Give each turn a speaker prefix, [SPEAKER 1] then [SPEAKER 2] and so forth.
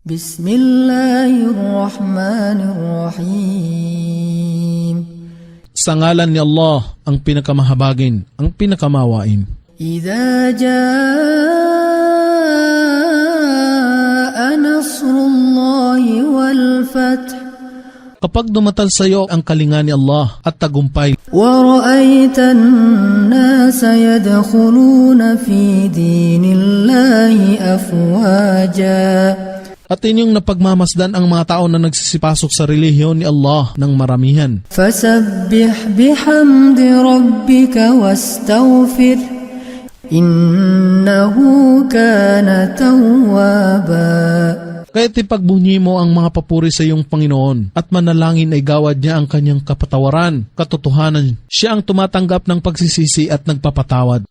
[SPEAKER 1] Bismillahirrahmanirrahim.
[SPEAKER 2] Sa ngalan ni Allah, ang pinakamahabagin, ang pinakamawain.
[SPEAKER 1] Idza jaa nasrullahi wal fath.
[SPEAKER 2] Kapag dumatal sa iyo ang kalinga ni Allah at tagumpay,
[SPEAKER 1] وَرَأَيْتَ النَّاسَ يَدْخُلُونَ فِي دِينِ اللَّهِ أَفْوَاجًا.
[SPEAKER 2] at inyong napagmamasdan ang mga tao na nagsisipasok sa relihiyon ni Allah ng maramihan.
[SPEAKER 1] فَسَبِّحْ بِحَمْدِ رَبِّكَ وَاسْتَغْفِرْ إِنَّهُ كَانَ تَوَّابًا.
[SPEAKER 2] Kaya't ipagbunyi mo ang mga papuri sa iyong Panginoon at manalangin ay gawad niya ang kanyang kapatawaran, katotohanan. Siya ang tumatanggap ng pagsisisi at nagpapatawad.